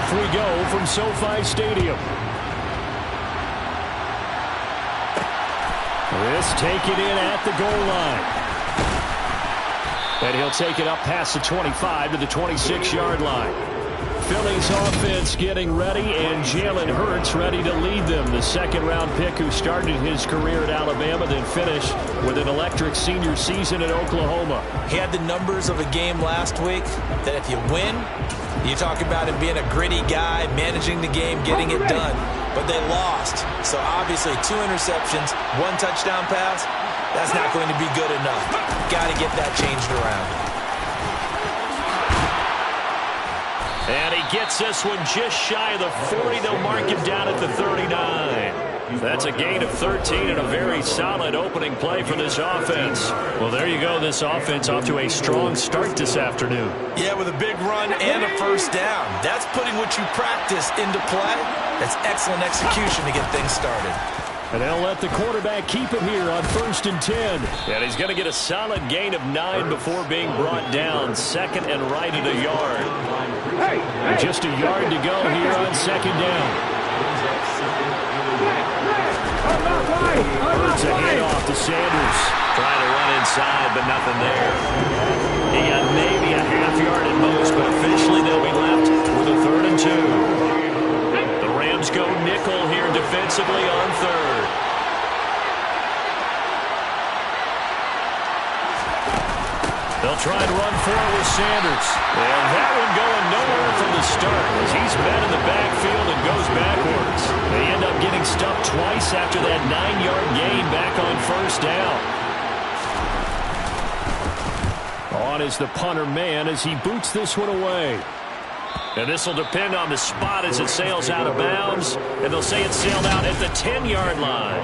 Off we go from SoFi Stadium. This taken in at the goal line. And he'll take it up past the 25 to the 26-yard line. Philly's offense getting ready, and Jalen Hurts ready to lead them. The second-round pick who started his career at Alabama, then finished with an electric senior season at Oklahoma. He had the numbers of a game last week that if you win, you talk about him being a gritty guy, managing the game, getting it done. But they lost. So obviously 2 interceptions, 1 touchdown pass, that's not going to be good enough. Got to get that changed around. And he gets this one just shy of the 40. They'll mark him down at the 39. That's a gain of 13 and a very solid opening play for this offense. Well, there you go. This offense off to a strong start this afternoon. Yeah, with a big run and a first down. That's putting what you practice into play. That's excellent execution to get things started. And they'll let the quarterback keep it here on 1st and 10. And he's going to get a solid gain of 9 before being brought down. Second and right at a yard. And just a yard to go here on 2nd down. It's a handoff to Sanders. Trying to run inside, but nothing there. He got maybe a half yard at most, but officially they'll be left with a 3rd and 2. Rams go nickel here defensively on 3rd. They'll try and run for it with Sanders. And that one going nowhere from the start as he's met in the backfield and goes backwards. They end up getting stuffed twice after that 9-yard gain back on 1st down. On is the punter man as he boots this one away. And this will depend on the spot as it sails out of bounds. And they'll say it sailed out at the 10-yard line.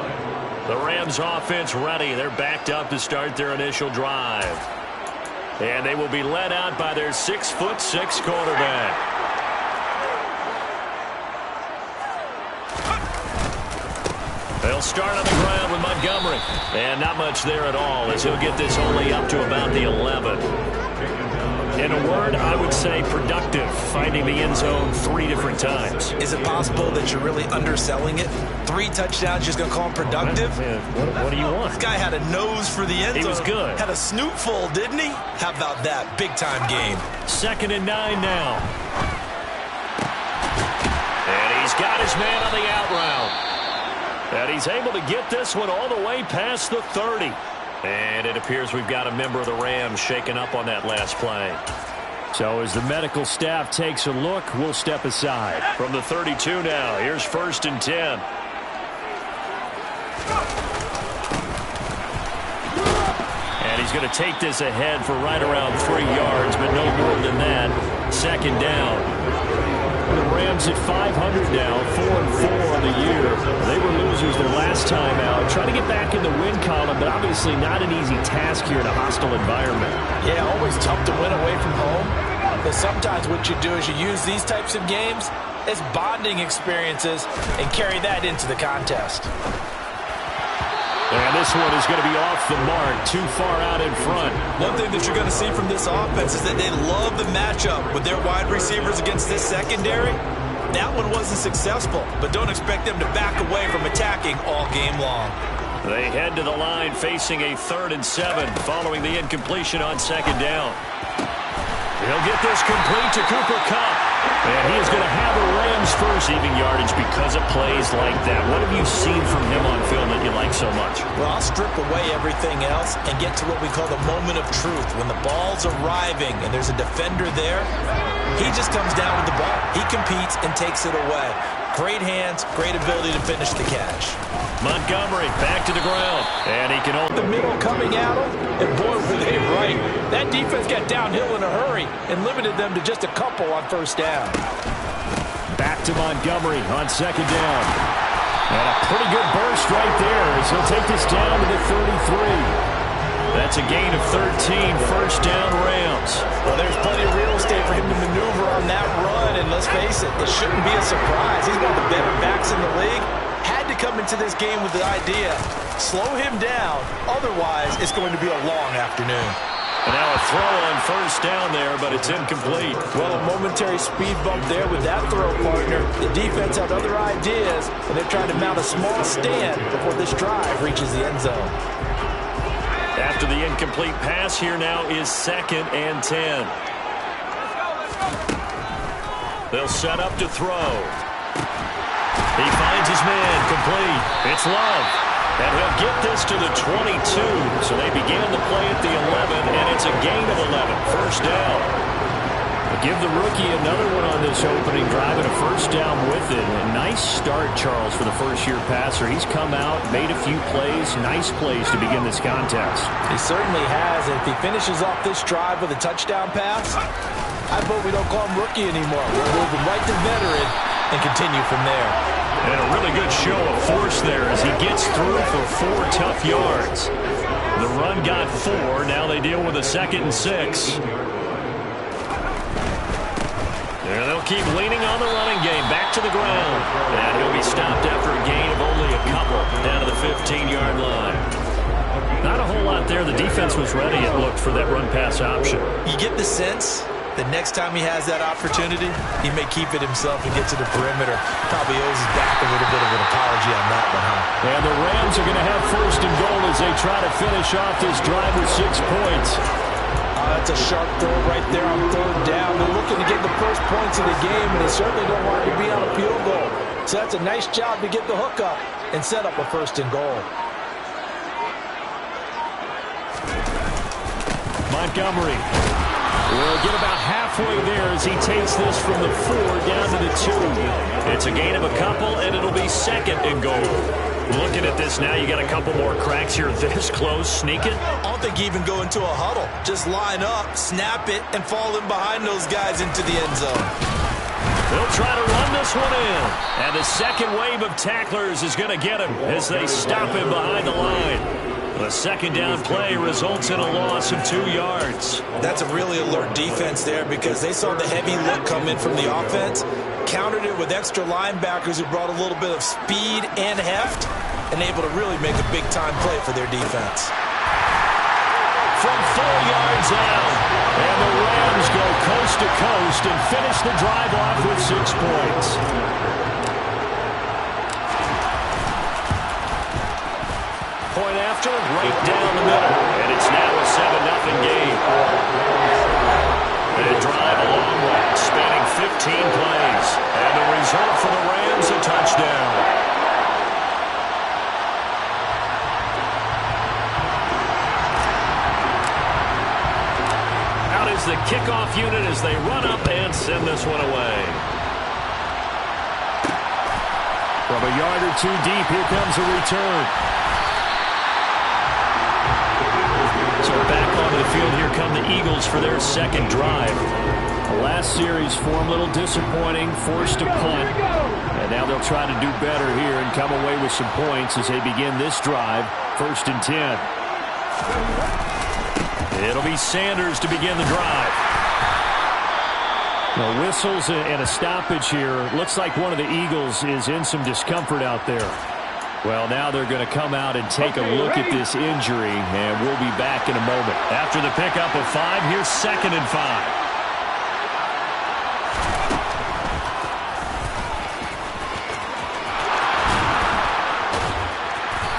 The Rams offense ready. They're backed up to start their initial drive. And they will be led out by their 6'6" quarterback. They'll start on the ground with Montgomery. And not much there at all as he'll get this only up to about the 11. In a word, I would say productive, finding the end zone 3 different times. Is it possible that you're really underselling it? 3 touchdowns, just going to call him productive? What do you want? This guy had a nose for the end zone. He was good. Had a snootful, didn't he? How about that big-time game? 2nd and 9 now. And he's got his man on the out route. And he's able to get this one all the way past the 30. And it appears we've got a member of the Rams shaken up on that last play. So as the medical staff takes a look, we'll step aside. From the 32 now, here's 1st and 10. And he's going to take this ahead for right around 3 yards, but no more than that. 2nd down. The Rams at 500 now, 4-4 on the year. They were losers their last time out. Trying to get back in the win column, but obviously not an easy task here in a hostile environment. Yeah, always tough to win away from home. But sometimes what you do is you use these types of games as bonding experiences and carry that into the contest. And this one is going to be off the mark, too far out in front. One thing that you're going to see from this offense is that they love the matchup with their wide receivers against this secondary. That one wasn't successful, but don't expect them to back away from attacking all game long. They head to the line facing a 3rd and 7 following the incompletion on 2nd down. He'll get this complete to Cooper Kupp. And he is going to have the Rams' first receiving yardage because of plays like that. What have you seen from him on film that you like so much? Well, I'll strip away everything else and get to what we call the moment of truth. When the ball's arriving and there's a defender there, he just comes down with the ball. He competes and takes it away. Great hands, great ability to finish the catch. Montgomery back to the ground. And he can hold the middle coming at him. And boy, were they right. That defense got downhill in a hurry and limited them to just a couple on 1st down. Back to Montgomery on 2nd down. And a pretty good burst right there as he'll take this down to the 33. That's a gain of 13, 1st down Rams. Well, there's plenty of real estate for him to maneuver on that run, and let's face it, it shouldn't be a surprise. He's one of the better backs in the league. Had to come into this game with the idea, slow him down, otherwise it's going to be a long afternoon. And now a throw on first down there, but it's incomplete. Well, a momentary speed bump there with that throw, partner. The defense had other ideas, and they're trying to mount a small stand before this drive reaches the end zone. After the incomplete pass, here now is 2nd and 10. They'll set up to throw. He finds his man, complete. It's Love. And he'll get this to the 22. So they began the play at the 11, and it's a gain of 11. First down. They'll give the rookie another one on this opening drive and a first down with it. A nice start, Charles, for the first-year passer. He's come out, made a few plays, nice plays to begin this contest. He certainly has. And if he finishes off this drive with a touchdown pass, I vote we don't call him rookie anymore. We'll move him right to veteran and continue from there. And a really good show of force there as he gets through for 4 tough yards. The run got 4. Now they deal with a 2nd and 6. And they'll keep leaning on the running game. Back to the ground. And he'll be stopped after a gain of only a couple down to the 15-yard line. Not a whole lot there. The defense was ready, it looked, for that run-pass option. You get the sense that next time he has that opportunity, he may keep it himself and get to the perimeter. Probably owes his back a little bit of an apology on that one, huh? And the Rams are going to have 1st and goal as they try to finish off this drive with 6 points. That's a sharp throw right there on 3rd down. They're looking to get the first points of the game, and they certainly don't want it to be on a field goal. So that's a nice job to get the hook up and set up a 1st and goal. Montgomery will get about halfway there as he takes this from the 4 down to the 2. It's a gain of a couple, and it'll be 2nd and goal. Looking at this now, you got a couple more cracks here this close. Sneak it. I don't think you even go into a huddle. Just line up, snap it, and fall in behind those guys into the end zone. They'll try to run this one in. And the second wave of tacklers is going to get him as they stop him behind the line. The 2nd down play results in a loss of 2 yards. That's a really alert defense there because they saw the heavy look come in from the offense, countered it with extra linebackers who brought a little bit of speed and heft, and able to really make a big-time play for their defense. From 4 yards out, and the Rams go coast to coast and finish the drive off with 6 points. Point after, right down the middle. And it's now a 7-0 game. And a drive a long way, spanning 15 plays. And the result for the Rams, a touchdown. Out is the kickoff unit as they run up and send this one away. From a yard or 2 deep, here comes a return. So back onto the field, here come the Eagles for their 2nd drive. The last series form a little disappointing, forced to punt. And now they'll try to do better here and come away with some points as they begin this drive, 1st and 10. It'll be Sanders to begin the drive. No whistles and a stoppage here. Looks like one of the Eagles is in some discomfort out there. Well, now they're going to come out and take a look at this injury, and we'll be back in a moment. After the pickup of 5, here's 2nd and 5.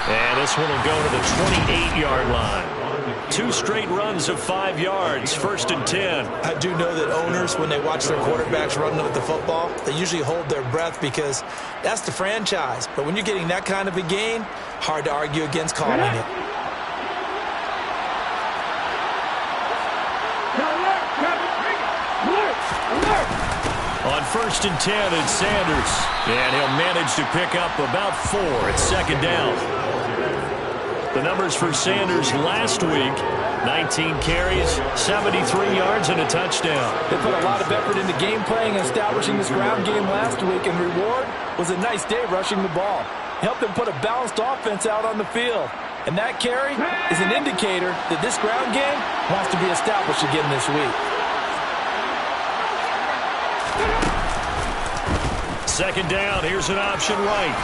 And this one will go to the 28-yard line. 2 straight runs of 5 yards, 1st and 10. I do know that owners, when they watch their quarterbacks run with the football, they usually hold their breath because that's the franchise. But when you're getting that kind of a gain, hard to argue against calling it. On 1st and 10, it's Sanders. And he'll manage to pick up about 4. It's 2nd down. The numbers for Sanders last week, 19 carries, 73 yards, and a touchdown. They put a lot of effort into game playing and establishing this ground game last week, and reward was a nice day rushing the ball. Helped them put a balanced offense out on the field. And that carry is an indicator that this ground game wants to be established again this week. 2nd down, here's an option right.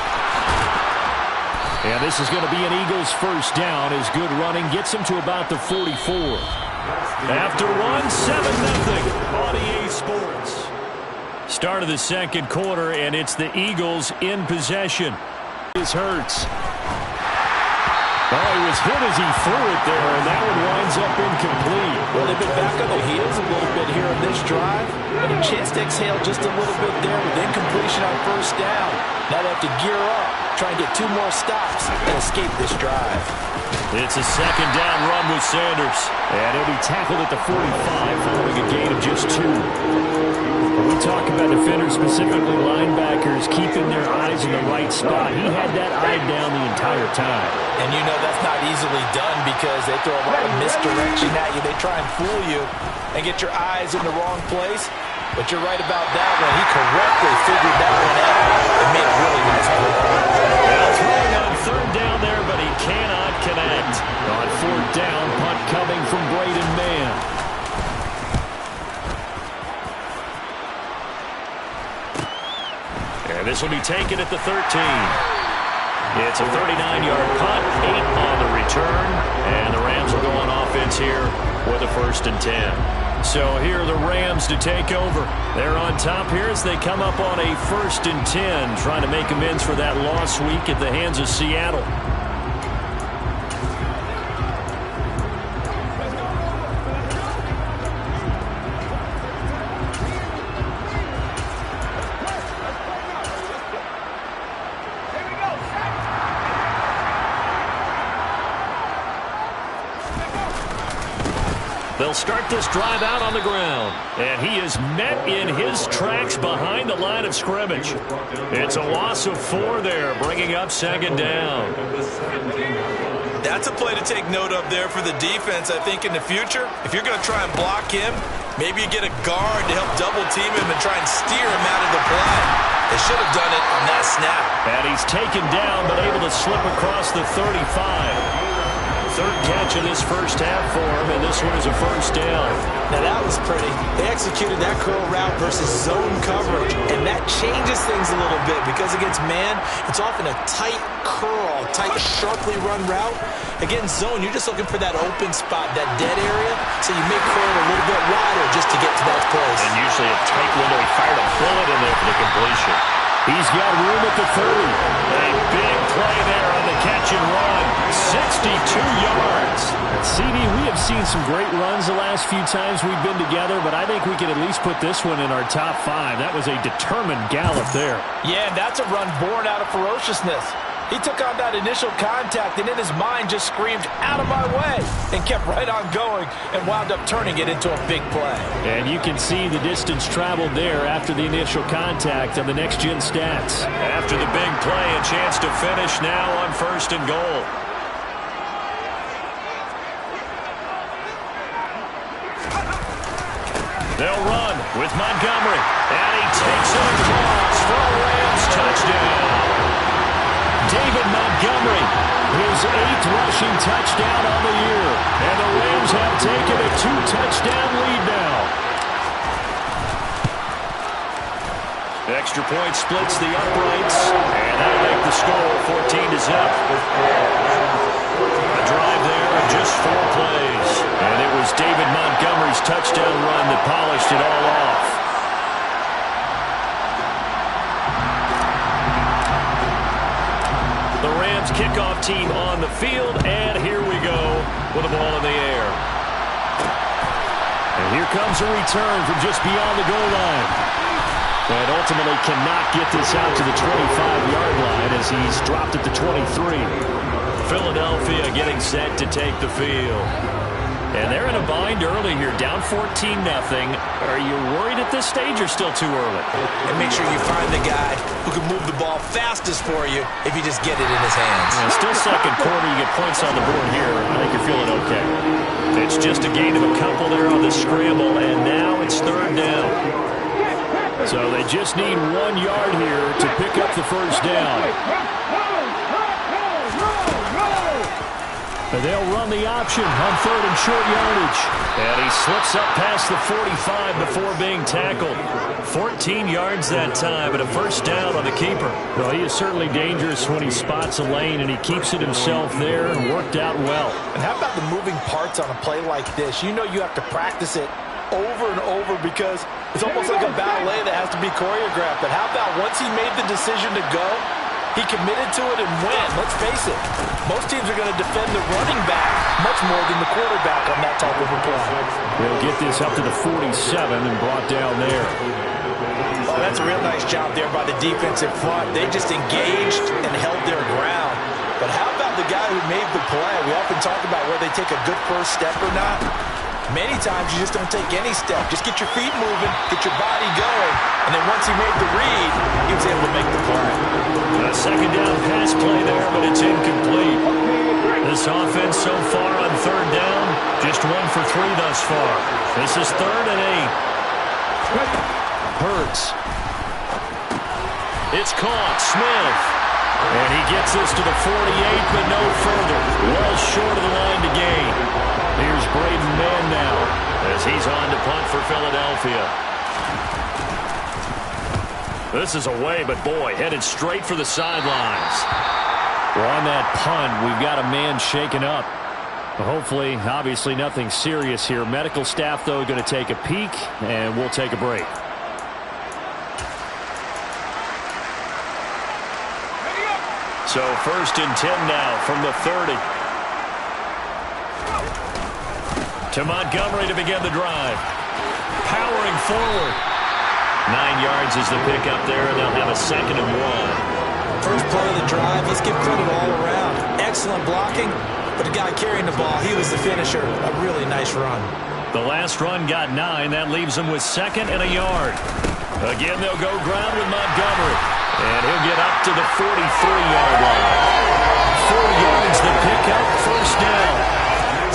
And this is going to be an Eagles 1st down as good running gets them to about the 44. After one, 7-0 on EA Sports. Start of the second quarter, and it's the Eagles in possession. This hurts. Oh, he was hit as he threw it there, and that one winds up incomplete. Well, they've been back on their heels a little bit here on this drive, but a chance to exhale just a little bit there with incompletion on first down. Now they have to gear up, try and get 2 more stops and escape this drive. It's a second down run with Sanders. And he'll be tackled at the 45 following a gain of just 2. When we talk about defenders, specifically linebackers, keeping their eyes in the right spot, he had that eye down the entire time. And you know that's not easily done because they throw a lot of misdirection at you. They try and fool you and get your eyes in the wrong place. But you're right about that one. He correctly figured that one out and made a really nice play. Well, throwing on third down there, but he cannot connect. On fourth down, punt coming from Braden Mann. And this will be taken at the 13. It's a 39-yard punt, 8 on the return, and the Rams will go on offense here with a 1st and 10. So here are the Rams to take over. They're on top here as they come up on a 1st and 10, trying to make amends for that lost week at the hands of Seattle. They'll start this drive out on the ground. And he is met in his tracks behind the line of scrimmage. It's a loss of 4 there, bringing up 2nd down. That's a play to take note of there for the defense, I think, in the future. If you're going to try and block him, maybe you get a guard to help double team him and try and steer him out of the play. They should have done it on that snap. And he's taken down, but able to slip across the 35. 3rd catch of this first half for him, and this one is a 1st down. Now that was pretty. They executed that curl route versus zone coverage, and that changes things a little bit because against man, it's often a tight curl, tight, sharply run route. Against zone, you're just looking for that open spot, that dead area, so you make curl a little bit wider just to get to that place. And usually a tight window. He fired a bullet in there for the completion. He's got room at the 30. A big play there on the catch and run. 62 yards. CD, we have seen some great runs the last few times we've been together, but I think we can at least put this one in our top 5. That was a determined gallop there. Yeah, and that's a run born out of ferociousness. He took on that initial contact and in his mind just screamed, "Out of my way," and kept right on going and wound up turning it into a big play. And you can see the distance traveled there after the initial contact on the next-gen stats. After the big play, a chance to finish now on 1st and goal. They'll run with Montgomery, and he takes it across for a Rams touchdown. David Montgomery, his 8th rushing touchdown on the year. And the Rams have taken a 2-touchdown lead now. The extra point splits the uprights, and that'll make the score 14-0. A drive there of just 4 plays. And it was David Montgomery's touchdown run that polished it all off. The Rams kickoff team on the field, and here we go with the ball in the air. And here comes a return from just beyond the goal line. And ultimately cannot get this out to the 25-yard line as he's dropped at the 23. Philadelphia getting set to take the field. And they're in a bind early here, down 14-0. Are you worried at this stage or still too early? And make sure you find the guy who can move the ball fastest for you if you just get it in his hands. Yeah, still second quarter, you get points on the board here. I think you're feeling okay. It's just a gain of a couple there on the scramble, and now it's 3rd down. So they just need 1 yard here to pick up the 1st down. And they'll run the option on 3rd and short yardage. And he slips up past the 45 before being tackled. 14 yards that time, and a first down on the keeper. Well, he is certainly dangerous when he spots a lane, and he keeps it himself there and worked out well. And how about the moving parts on a play like this? You know you have to practice it over and over because it's almost like a ballet that has to be choreographed. But how about once he made the decision to go, he committed to it and went. Let's face it, most teams are going to defend the running back much more than the quarterback on that type of a play. They'll get this up to the 47 and brought down there. Oh, that's a real nice job there by the defensive front. They just engaged and held their ground. But how about the guy who made the play? We often talk about whether they take a good first step or not. Many times you just don't take any step. Just get your feet moving, get your body going, and then once he made the read, he was able to make the play. A second down pass play there, but it's incomplete. This offense so far on 3rd down, just 1 for 3 thus far. This is 3rd and 8. Hurts. It's caught. Smith. And he gets this to the 48, but no further. Well short of the line to gain. Here's Braden Mann now as he's on to punt for Philadelphia. This is away, but boy, headed straight for the sidelines. Well, on that punt, we've got a man shaken up. Hopefully, obviously nothing serious here. Medical staff, though, going to take a peek, and we'll take a break. So 1st and 10 now from the 30. To Montgomery to begin the drive. Powering forward. 9 yards is the pickup there, and they'll have a 2nd and 1. First play of the drive, let's give credit all around. Excellent blocking, but the guy carrying the ball, he was the finisher. A really nice run. The last run got 9. That leaves them with 2nd and a yard. Again, they'll go ground with Montgomery. And he'll get up to the 43-yard line. 4 yards the pickup, first down.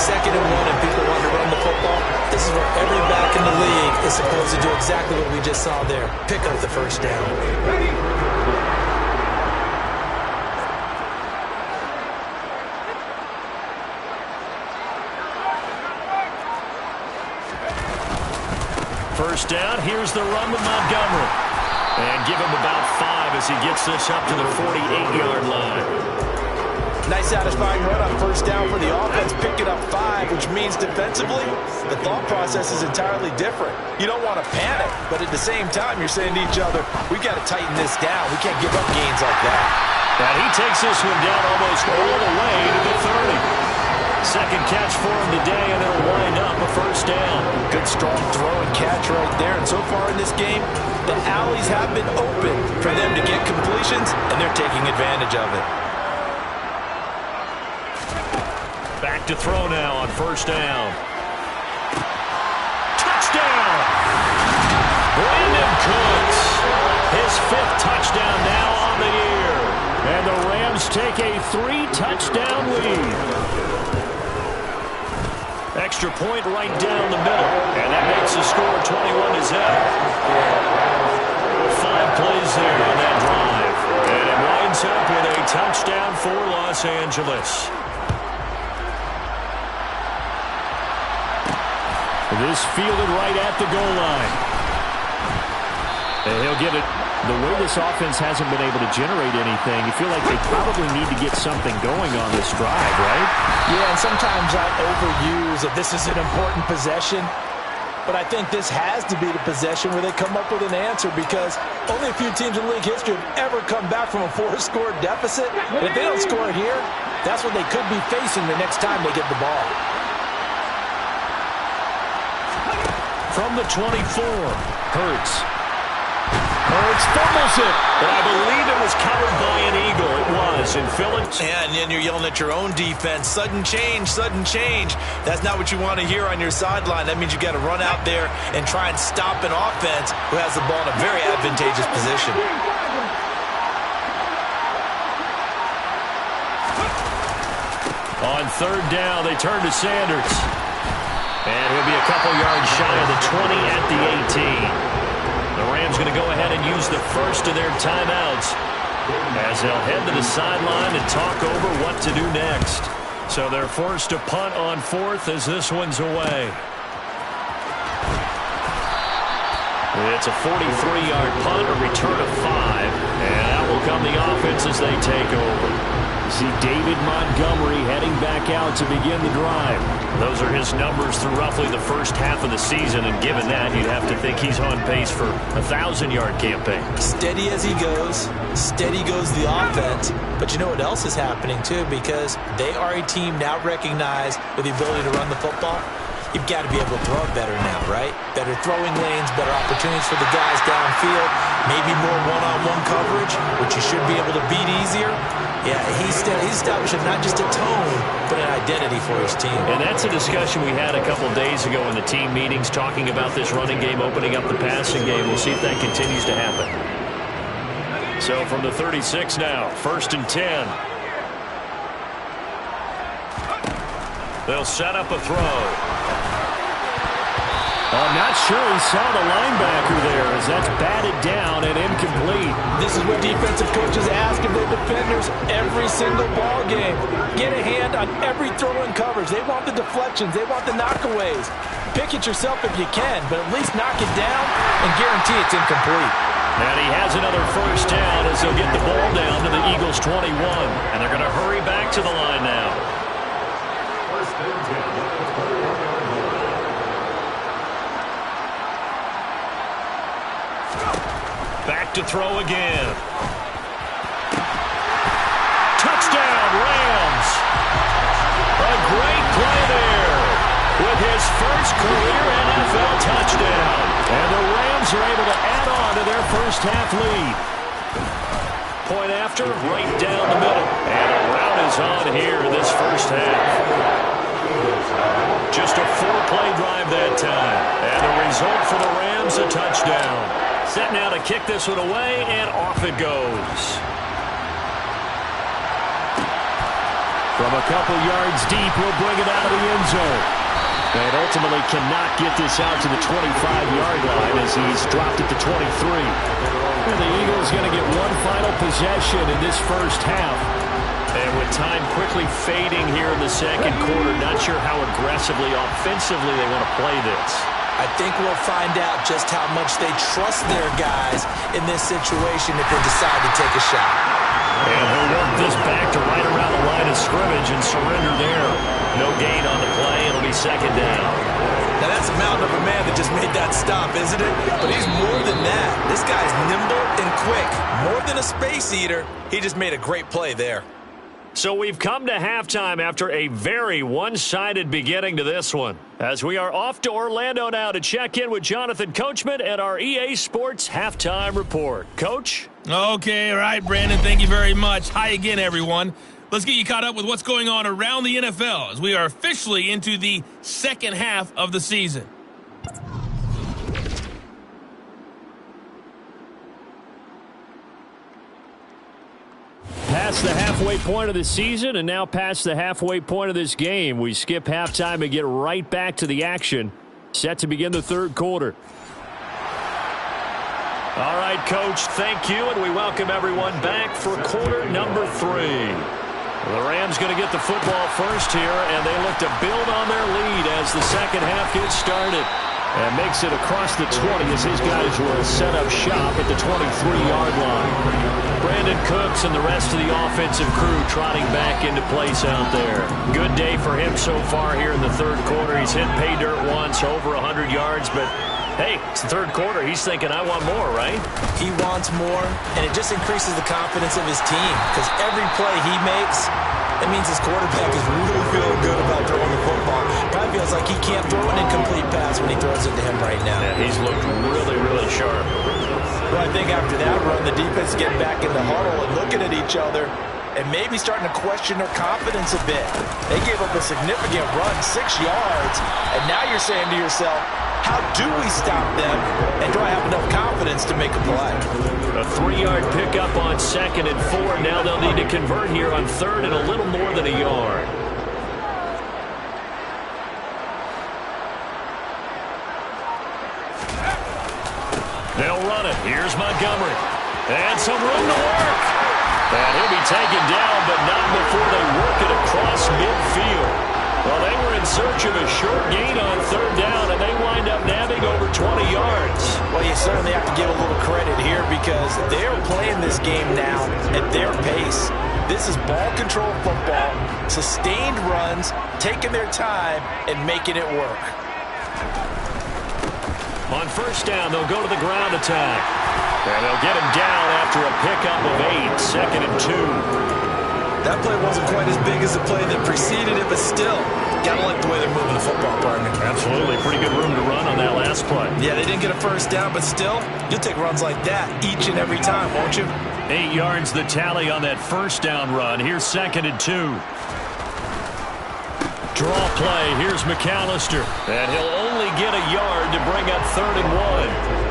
2nd and 1, and people want to run the football. This is where every back in the league is supposed to do exactly what we just saw there. Pick up the first down. First down, here's the run with Montgomery. And give him about 5 as he gets this up to the 48-yard line. Nice satisfying run on first down for the offense, picking up 5, which means defensively, the thought process is entirely different. You don't want to panic, but at the same time, you're saying to each other, we've got to tighten this down. We can't give up gains like that. And he takes this one down almost all the way to the 30. Second catch for him today, and it'll wind up a first down. Good strong throw and catch right there. And so far in this game, the alleys have been open for them to get completions, and they're taking advantage of it. Back to throw now on first down. Touchdown! Brandon Cooks. His 5th touchdown now on the year. And the Rams take a 3-touchdown lead. Extra point right down the middle. And that makes the score 21-0. 5 plays there on that drive. And it winds up with a touchdown for Los Angeles. This fielded right at the goal line. And he'll get it. The way this offense hasn't been able to generate anything, you feel like they probably need to get something going on this drive, right? Yeah, and sometimes I overuse that this is an important possession. But I think this has to be the possession where they come up with an answer, because only a few teams in league history have ever come back from a 4-score deficit. And if they don't score here, that's what they could be facing the next time they get the ball. From the 24, Hurts. Hurts fumbles it, but I believe it was covered by an Eagle. It was in Phillips. Yeah, and then you're yelling at your own defense. Sudden change, sudden change. That's not what you want to hear on your sideline. That means you got to run out there and try and stop an offense who has the ball in a very advantageous position. On 3rd down, they turn to Sanders. And he'll be a couple yards shy of the 20 at the 18. The Rams going to go ahead and use the first of their timeouts as they'll head to the sideline and talk over what to do next. So they're forced to punt on fourth as this one's away. It's a 43-yard punt, a return of 5, and out will come the offense as they take over. You see David Montgomery heading back out to begin the drive. Those are his numbers through roughly the first half of the season, and given that, you'd have to think he's on pace for a 1,000-yard campaign. Steady as he goes, steady goes the offense. But you know what else is happening, too, because they are a team now recognized with the ability to run the football. You've got to be able to throw it better now, right? Better throwing lanes, better opportunities for the guys downfield, maybe more one-on-one coverage, which you should be able to beat easier. Yeah, he's establishing not just a tone, but an identity for his team. And that's a discussion we had a couple days ago in the team meetings, talking about this running game opening up the passing game. We'll see if that continues to happen. So from the 36 now, 1st and 10. They'll set up a throw. I'm not sure he saw the linebacker there as that's batted down and incomplete. This is what defensive coaches ask of their defenders every single ball game. Get a hand on every throw in coverage. They want the deflections. They want the knockaways. Pick it yourself if you can, but at least knock it down and guarantee it's incomplete. And he has another first down as they'll get the ball down to the Eagles' 21. And they're going to hurry back to the line now. Back to throw again. Touchdown, Rams. A great play there with his first career NFL touchdown. And the Rams are able to add on to their first half lead. Point after, right down the middle. And a rout is on here in this first half. Just a 4-play drive that time. And the result for the Rams, a touchdown. Set now to kick this one away, and off it goes. From a couple yards deep, he'll bring it out of the end zone. And ultimately cannot get this out to the 25-yard line as he's dropped it to 23. And the Eagles going to get one final possession in this first half. And with time quickly fading here in the second quarter, not sure how aggressively, offensively they want to play this. I think we'll find out just how much they trust their guys in this situation if they decide to take a shot. And he'll work this back to right around the line of scrimmage and surrender there. No gain on the play. It'll be second down. Now that's a mountain of a man that just made that stop, isn't it? But he's more than that. This guy's nimble and quick. More than a space eater. He just made a great play there. So we've come to halftime after a very one-sided beginning to this one. As we are off to Orlando now to check in with Jonathan Coachman and our EA Sports Halftime Report. Coach? Okay, all right, Brandon, thank you very much. Hi again, everyone. Let's get you caught up with what's going on around the NFL as we are officially into the second half of the season. Past the halfway point of the season and now past the halfway point of this game. We skip halftime and get right back to the action. Set to begin the third quarter. All right, Coach, thank you, and we welcome everyone back for quarter number 3. The Rams going to get the football first here, and they look to build on their lead as the second half gets started. And makes it across the 20 as his guys will set up shop at the 23-yard line. Brandon Cooks and the rest of the offensive crew trotting back into place out there. Good day for him so far here in the third quarter. He's hit pay dirt once, over 100 yards, but hey, it's the third quarter. He's thinking, I want more, right? He wants more, and it just increases the confidence of his team because every play he makes, that means his quarterback is really feeling good about throwing the football. Probably feels like he can't throw an incomplete pass when he throws it to him right now. Yeah, he's looked really, really sharp. Well, I think after that run, the defense getting back in the huddle and looking at each other and maybe starting to question their confidence a bit. They gave up a significant run, 6 yards, and now you're saying to yourself, how do we stop them, and do I have enough confidence to make a play? A 3-yard pickup on 2nd and 4. Now they'll need to convert here on 3rd and a little more than a yard. They'll run it. Here's Montgomery. And some room to work. And he'll be taken down, but not before they work it across midfield. Well, they were in search of a short gain on third down, and they wind up nabbing over 20 yards. Well, you certainly have to give a little credit here because they're playing this game now at their pace. This is ball control football, sustained runs, taking their time, and making it work. On first down, they'll go to the ground attack. And they'll get him down after a pickup of 8, 2nd and 2. That play wasn't quite as big as the play that preceded it, but still, gotta like the way they're moving the football, partner. Absolutely. Pretty good room to run on that last play. Yeah, they didn't get a first down, but still, you'll take runs like that each and every time, won't you? 8 yards the tally on that first down run. Here's 2nd and 2. Draw play. Here's McAllister. And he'll only get a yard to bring up 3rd and 1.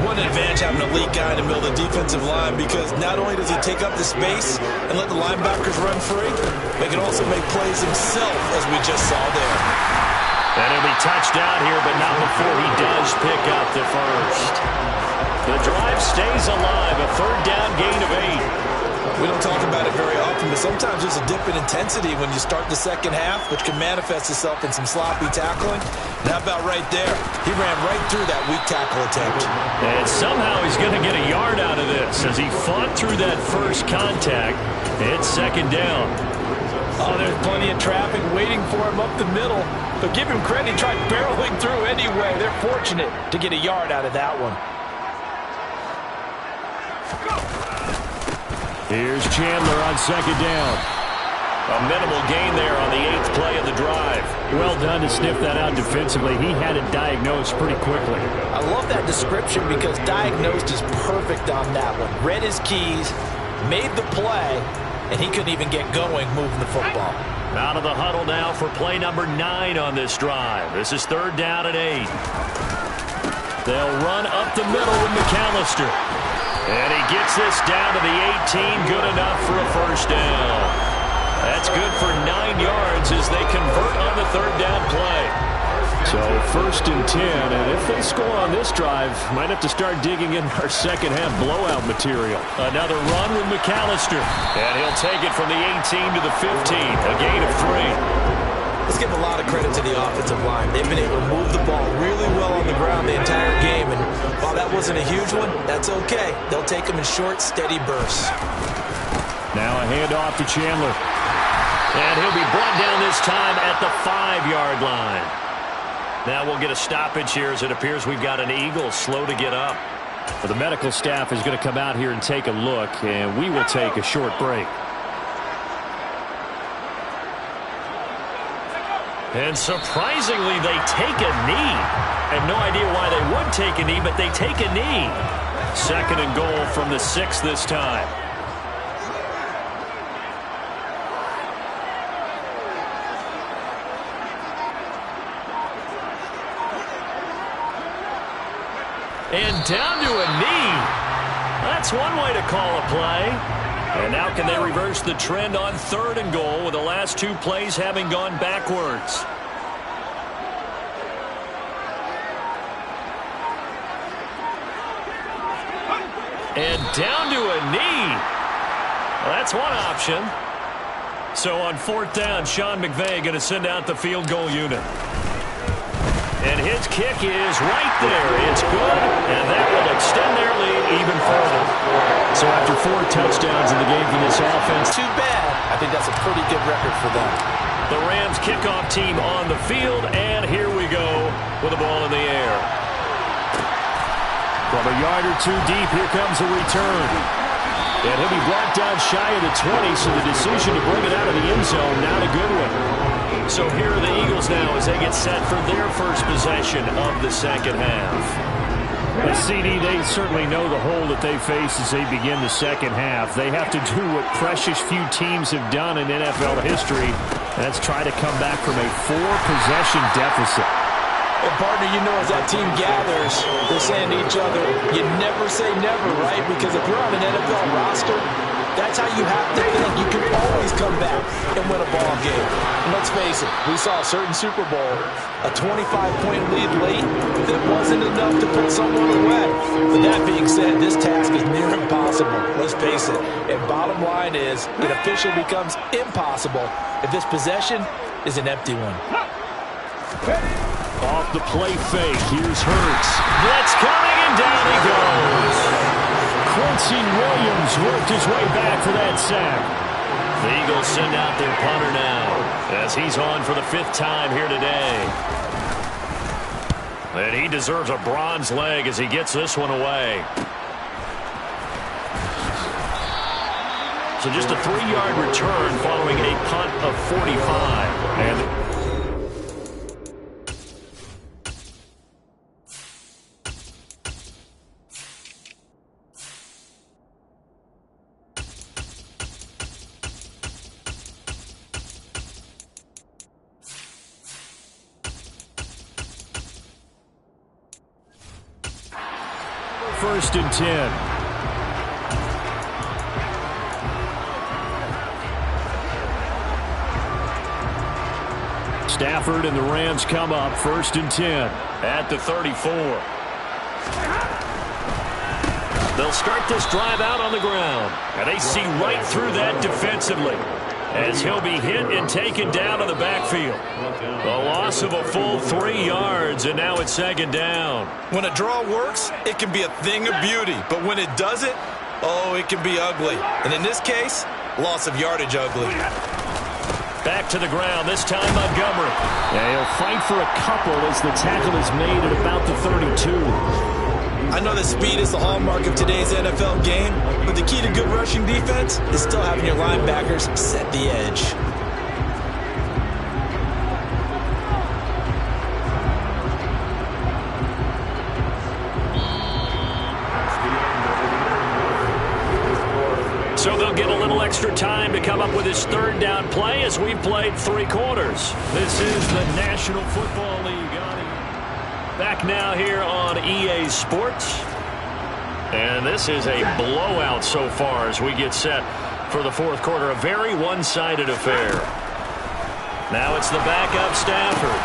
What an advantage having an elite guy in the middle of the defensive line because not only does he take up the space and let the linebackers run free, but he can also make plays himself, as we just saw there. And he'll be touched down here, but not before he does pick up the first. The drive stays alive, a 3rd down gain of 8. We don't talk about it very often, but sometimes there's a dip in intensity when you start the second half, which can manifest itself in some sloppy tackling. And how about right there? He ran right through that weak tackle attempt. And somehow he's going to get a yard out of this as he fought through that first contact. It's 2nd down. Oh, there's plenty of traffic waiting for him up the middle. But give him credit, he tried barreling through anyway. They're fortunate to get a yard out of that one. Here's Chandler on 2nd down. A minimal gain there on the 8th play of the drive. Well done to sniff that out defensively. He had it diagnosed pretty quickly. I love that description because diagnosed is perfect on that one. Read his keys, made the play, and he couldn't even get going moving the football. Out of the huddle now for play number 9 on this drive. This is 3rd down and 8. They'll run up the middle with McAllister. And he gets this down to the 18, good enough for a first down. That's good for 9 yards as they convert on the 3rd down play. So 1st and 10, and if they score on this drive, might have to start digging in our second half blowout material. Another run with McAllister, and he'll take it from the 18 to the 15, a gain of 3. Let's give a lot of credit to the offensive line. They've been able to move the ball really well on the ground the entire game. And while that wasn't a huge one, that's okay. They'll take them in short, steady bursts. Now a handoff to Chandler. And he'll be brought down this time at the 5-yard line. Now we'll get a stoppage here as it appears we've got an Eagle slow to get up. Well, the medical staff is going to come out here and take a look, and we will take a short break. And surprisingly, they take a knee. I have no idea why they would take a knee, but they take a knee. 2nd and goal from the 6 this time. And down to a knee. That's one way to call a play. And now can they reverse the trend on 3rd and goal with the last 2 plays having gone backwards? And down to a knee. Well, that's one option. So on 4th down, Sean McVay going to send out the field goal unit. And his kick is right there. It's good, and that will extend their lead even further. So after 4 touchdowns in the game for this offense, too bad. I think that's a pretty good record for them. The Rams kickoff team on the field, and here we go with the ball in the air. From a yard or 2 deep, here comes a return. And he'll be brought down shy of the 20, so the decision to bring it out of the end zone, not a good one. So here are the Eagles now as they get set for their first possession of the second half. But CD, they certainly know the hole that they face as they begin the second half. They have to do what precious few teams have done in NFL history. That's try to come back from a 4-possession deficit. And partner, you know, as that team gathers, they're saying to each other, you never say never, right? Because if you're on an NFL roster, That's how you have to think. You can always come back and win a ball game. And let's face it, we saw a certain Super Bowl, a 25-point lead late that wasn't enough to put someone away. But that being said, this task is near impossible. Let's face it. And bottom line is, it officially becomes impossible if this possession is an empty one. Off the play fake, here's Hurts. Blitz coming, and down he goes. Quincy Williams worked his way back for that sack. The Eagles send out their punter now, as he's on for the 5th time here today. And he deserves a bronze leg as he gets this one away. So just a 3-yard return following a punt of 45. And first and 10. Stafford and the Rams come up first and 10 at the 34. They'll start this drive out on the ground, and they see right through that defensively as he'll be hit and taken down in the backfield. A loss of a full 3 yards, and now it's 2nd down. When a draw works, it can be a thing of beauty. But when it doesn't, oh, it can be ugly. And in this case, loss of yardage ugly. Back to the ground, this time Montgomery. Yeah, he'll fight for a couple as the tackle is made at about the 32. I know that speed is the hallmark of today's NFL game, but the key to good rushing defense is still having your linebackers set the edge. So they'll get a little extra time to come up with his 3rd down play as we've played 3 quarters. This is the National Football League. Back now here on EA Sports. And this is a blowout so far as we get set for the 4th quarter. A very one-sided affair. Now it's the backup Stafford.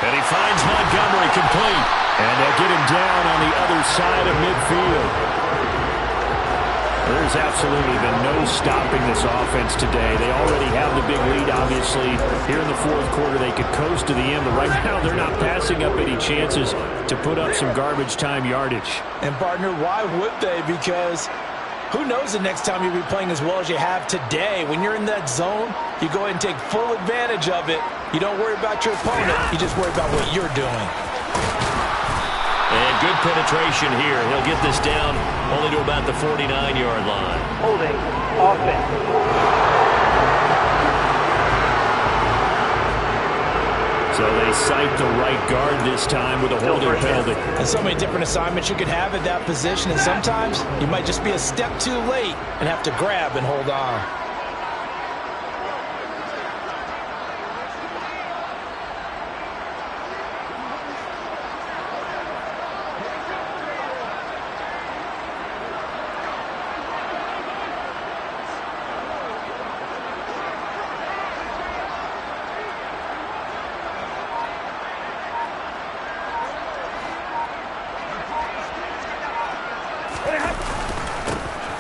And he finds Montgomery complete. And they'll get him down on the other side of midfield. There's absolutely been no stopping this offense today. They already have the big lead, obviously. Here in the 4th quarter, they could coast to the end, but right now they're not passing up any chances to put up some garbage time yardage. And, partner, why would they? Because who knows the next time you'll be playing as well as you have today. When you're in that zone, you go ahead and take full advantage of it. You don't worry about your opponent. You just worry about what you're doing. And good penetration here. He'll get this down only to about the 49-yard line. Holding, offense. So they cite the right guard this time with a holding penalty. And so many different assignments you could have at that position, and sometimes you might just be a step too late and have to grab and hold on.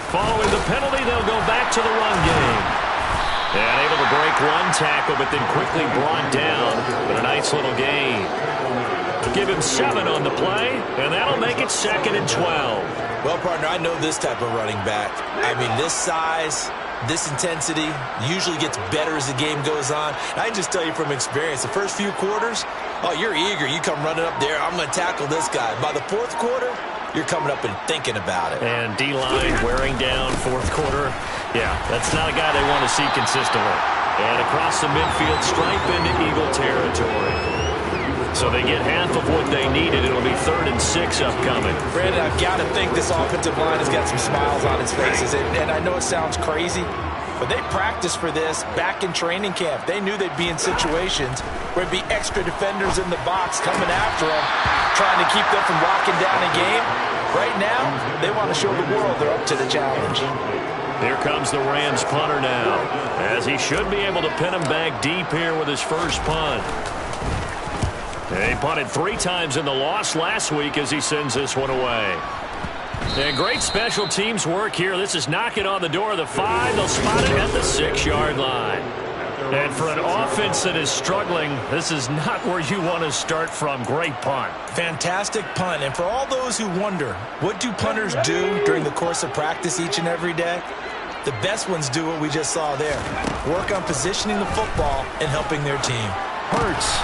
Following the penalty, they'll go back to the run game. And able to break one tackle, but then quickly brought down. But a nice little gain. Give him 7 on the play, and that'll make it 2nd and 12. Well, partner, I know this type of running back. I mean, this size, this intensity usually gets better as the game goes on. I can just tell you from experience, the first few quarters, oh, you're eager. You come running up there, I'm going to tackle this guy. By the 4th quarter, you're coming up and thinking about it. And D-line wearing down 4th quarter. Yeah, that's not a guy they want to see consistently. And across the midfield, stripe into Eagle territory. So they get half of what they needed. It'll be 3rd and 6 upcoming. Brandon, I've got to think this offensive line has got some smiles on its faces. And I know it sounds crazy, but they practiced for this back in training camp. They knew they'd be in situations where there'd be extra defenders in the box coming after them, trying to keep them from locking down a game. Right now, they want to show the world they're up to the challenge. Here comes the Rams punter now, as he should be able to pin him back deep here with his first punt. He punted 3 times in the loss last week as he sends this one away. And great special teams work here. This is knocking on the door of the 5. They'll spot it at the 6-yard line. And for an offense that is struggling, this is not where you want to start from. Great punt. Fantastic punt. And for all those who wonder, what do punters do during the course of practice each and every day? The best ones do what we just saw there. Work on positioning the football and helping their team. Hurts.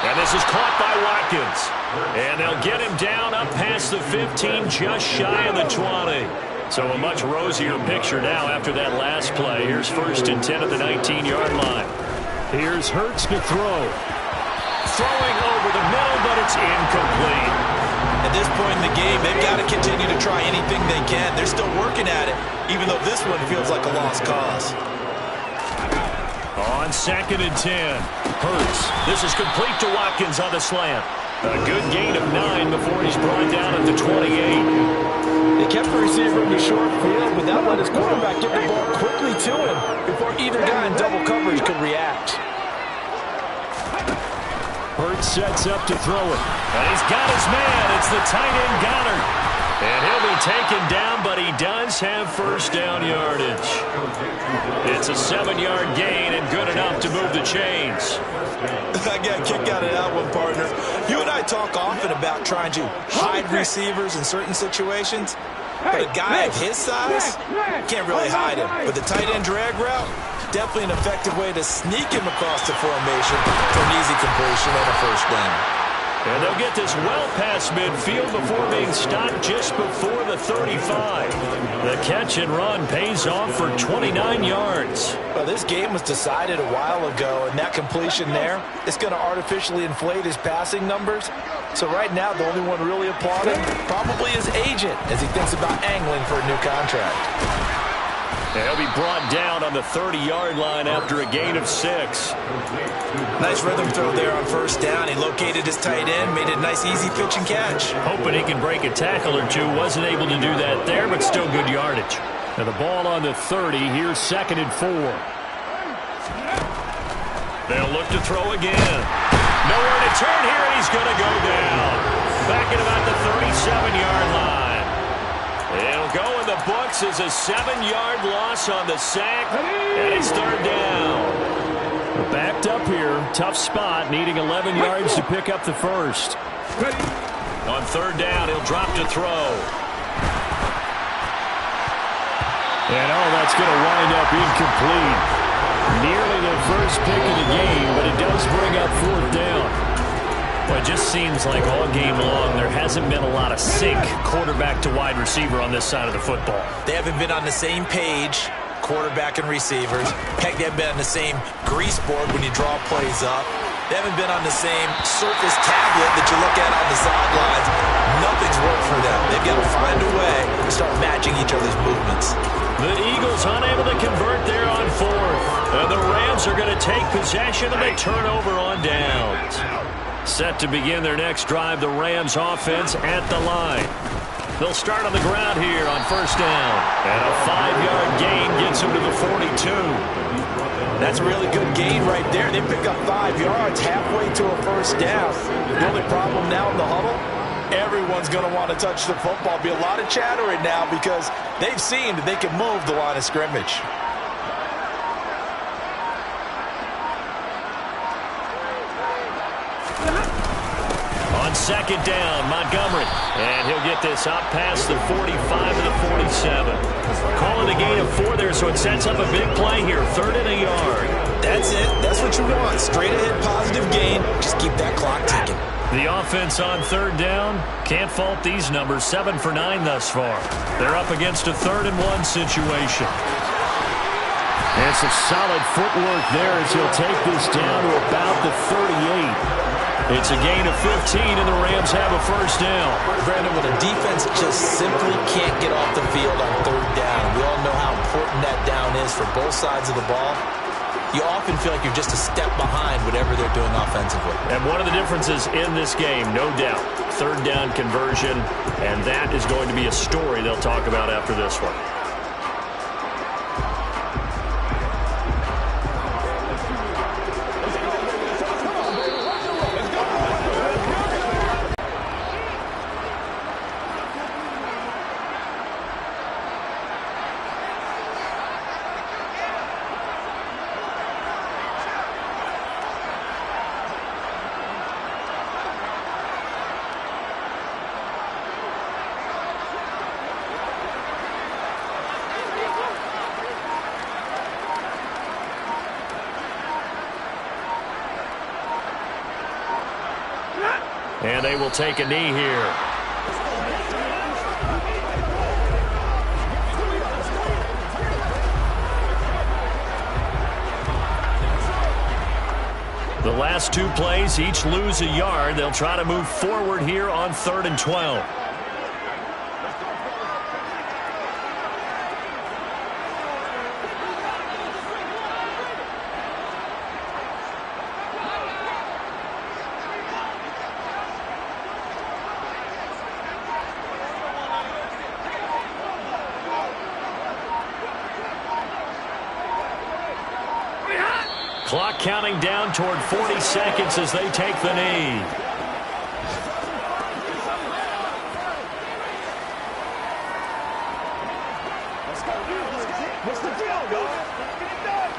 And this is caught by Watkins. And they'll get him down up past the 15, just shy of the 20. So a much rosier picture now after that last play. Here's 1st and 10 at the 19-yard line. Here's Hurts to throw. Throwing over the middle, but it's incomplete. At this point in the game, they've got to continue to try anything they can. They're still working at it, even though this one feels like a lost cause. On 2nd and 10, Hurts. This is complete to Watkins on the slant. A good gain of 9 before he's brought down at the 28. They kept the receiver in the short field, but that let his quarterback get the ball quickly to him before either guy in double coverage could react. Hurts sets up to throw it. And he's got his man. It's the tight end Goddard. And he'll be taken down, but he does have first down yardage. It's a 7-yard gain and good enough to move the chains. I got a kick out of that one, partner. You and I talk often about trying to hide receivers in certain situations. But a guy of his size can't really hide him. But the tight end drag route, definitely an effective way to sneak him across the formation for an easy completion and a first down. And they'll get this well past midfield before being stopped just before the 35. The catch and run pays off for 29 yards. Well, this game was decided a while ago, and that completion there is going to artificially inflate his passing numbers. So right now, the only one really applauding probably his agent as he thinks about angling for a new contract. He'll be brought down on the 30-yard line after a gain of 6. Nice rhythm throw there on first down. He located his tight end, made it a nice easy pitch and catch. Hoping he can break a tackle or two. Wasn't able to do that there, but still good yardage. And the ball on the 30. Here's 2nd and 4. They'll look to throw again. Nowhere to turn here, and he's going to go down. Back at about the 37-yard line. It'll go in the books as a 7-yard loss on the sack, and it's 3rd down. Backed up here, tough spot, needing 11 yards to pick up the first. On 3rd down, he'll drop to throw. And that's going to wind up incomplete. Nearly the first pick of the game, but it does bring up 4th down. Well, it just seems like all game long there hasn't been a lot of sync quarterback to wide receiver on this side of the football. They haven't been on the same page, quarterback and receivers. Heck, they haven't been on the same grease board when you draw plays up. They haven't been on the same surface tablet that you look at on the sidelines. Nothing's worked for them. They've got to find a way to start matching each other's movements. The Eagles unable to convert there on 4th. And the Rams are going to take possession of the turnover on downs. Set to begin their next drive, the Rams offense at the line. They'll start on the ground here on first down. And a 5-yard gain gets them to the 42. That's a really good gain right there. They pick up 5 yards halfway to a first down. The only problem now in the huddle, everyone's going to want to touch the football. Be a lot of chattering now because they've seen that they can move the line of scrimmage. On 2nd down, Montgomery. And he'll get this up past the 45 to the 47. Calling a gain of 4 there, so it sets up a big play here. 3rd and a yard. That's it. That's what you want. Straight ahead positive gain. Just keep that clock ticking. The offense on 3rd down. Can't fault these numbers. 7 for 9 thus far. They're up against a 3rd and 1 situation. And some solid footwork there as he'll take this down to about the 38. It's a gain of 15, and the Rams have a first down. Brandon, when a defense just simply can't get off the field on 3rd down, we all know how important that down is for both sides of the ball. You often feel like you're just a step behind whatever they're doing offensively. And one of the differences in this game, no doubt, 3rd down conversion, and that is going to be a story they'll talk about after this one. And they will take a knee here. The last two plays, each lose a yard. They'll try to move forward here on 3rd and 12. Clock counting down toward 40 seconds as they take the knee. What's the deal, guys? Get it done.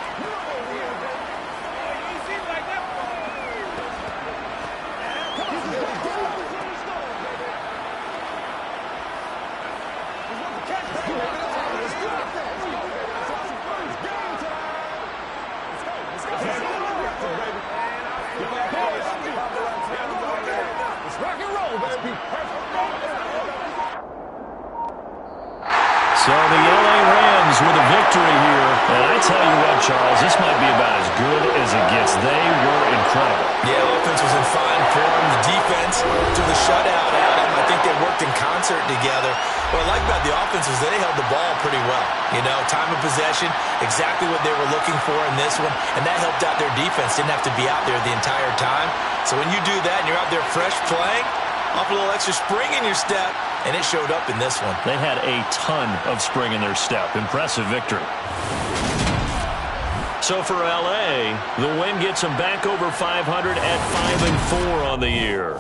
So the LA Rams with a victory here. And I tell you what, Charles, this might be about as good as it gets. They were incredible. Yeah, offense was in fine form. The defense took the shutout out of them. I think they worked in concert together. What I like about the offense is they held the ball pretty well. You know, time of possession, exactly what they were looking for in this one, and that helped out their defense. Didn't have to be out there the entire time. So when you do that and you're out there fresh playing, off a little extra spring in your step, and it showed up in this one. They had a ton of spring in their step. Impressive victory. So for LA, the win gets them back over 500 at 5-4 on the year.